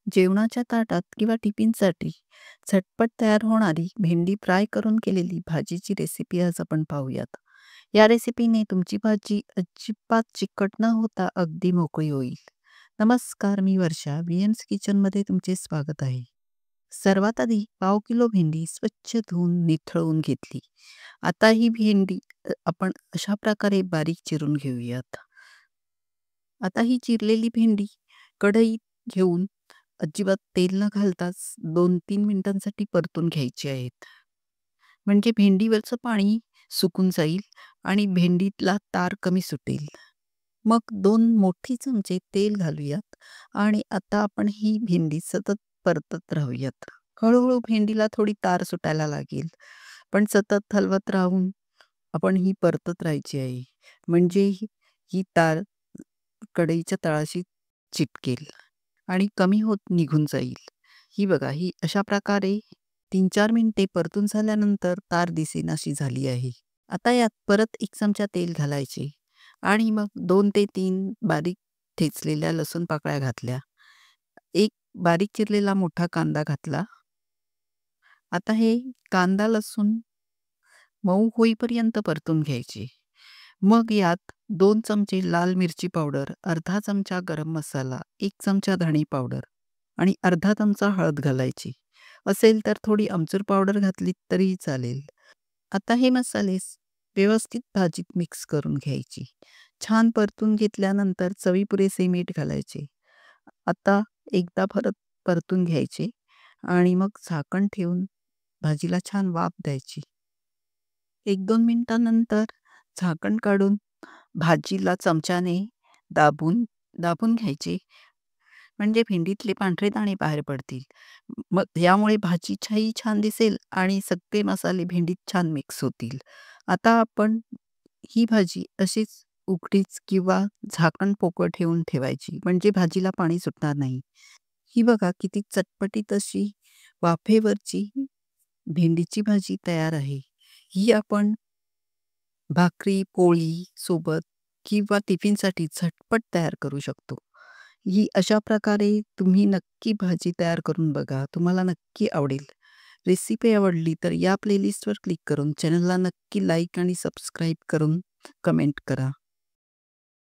जेवणाच्या ताटात किंवा टिफिनसाठी झटपट तयार होणारी भेंडी फ्राय करून केलेली भाजीची रेसिपी आज आपण पाहूयात. या रेसिपीने तुमची भाजी अजिबात चिकट न होता अगदी मोकळी होईल. नमस्कार, मी वर्षा VM's किचनमध्ये तुमचे स्वागत आहे. सर्वात आधी 1/2 किलो भेंडी स्वच्छ धुवून निथळून घेतली. आता ही भेंडी आपण अशा प्रकारे बारीक चिरून घेऊयात. आता ही चिरलेली भेंडी कढईत घेऊन अजिबात तेल न घालताच 2-3 मिनिटांसाठी परतून घ्यायची आहेत. म्हणजे भेंडीवरचं पाणी सुकून जाईल आणि भेंडीतला तार कमी सुटेल. मग 2 मोठी चमचे तेल घालूयात आणि आता आपण ही भेंडी सतत परतत राहूयात. हळूहळू भेंडीला थोडी तार सुटायला लागेल, पण सतत हलवत राहून आपण ही परतत राहायची आहे. म्हणजे ही तार कढईच्या तळाशी चिटकेल आणि कमी होत निघून जाईल. ही बघा, ही अशा प्रकारे 3-4 मिनिटे परतून झाल्यानंतर तार दिसेनाशी झाली आहे. आता यात परत 1 चमचा तेल घालायचे आणि मग 2 ते 3 बारीक ठेचलेल्या लसूण पाकळ्या घातल्या. 1 बारीक चिरलेला मोठा कांदा घातला. आता हे कांदा लसूण मऊ होईपर्यंत परतून घ्यायचे. मग यात 2 चमचे लाल मिरची पावडर, अर्धा चमचा गरम मसाला, 1 चमचा धणे पावडर आणि अर्धा चमचा हळद घालायची. असेल तर थोडी आमचूर पावडर घातली तरीही चालेल. आता हे मसाले व्यवस्थित भाजीत मिक्स करून घ्यायची. छान परतून घेतल्यानंतर चवीपुरेसे मीठ घालायचे. आता एकदा परत परतून घ्यायचे आणि मग झाकण ठेवून भाजीला छान वाफ द्यायची. 1-2 मिनिटांनंतर झाकण काढून भाजीला चमच्याने दाबून दाबून घ्यायचे. म्हणजे भेंडीतले पांढरे दाणे बाहेर पडतील. मग यामुळे भाजी छान दिसेल आणि सगळे मसाले भेंडीत छान मिक्स होतील. आता आपण ही भाजी अशीच उघडीच किंवा झाकण पोकळ ठेवून ठेवायची. म्हणजे भाजीला पाणी सुटणार नाही. ही बघा, किती चटपटीत अशी वाफेवरची भेंडीची भाजी तयार आहे. ही आपण भाकरी, पोळी सोबत किंवा टिफिनसाठी झटपट तयार करू शकतो. ही अशा प्रकारे तुम्ही नक्की भाजी तयार करून बघा. तुम्हाला नक्की आवडेल. रेसिपी आवडली तर या प्लेलिस्टवर क्लिक करून चॅनलला नक्की लाईक आणि सबस्क्राईब करून कमेंट करा.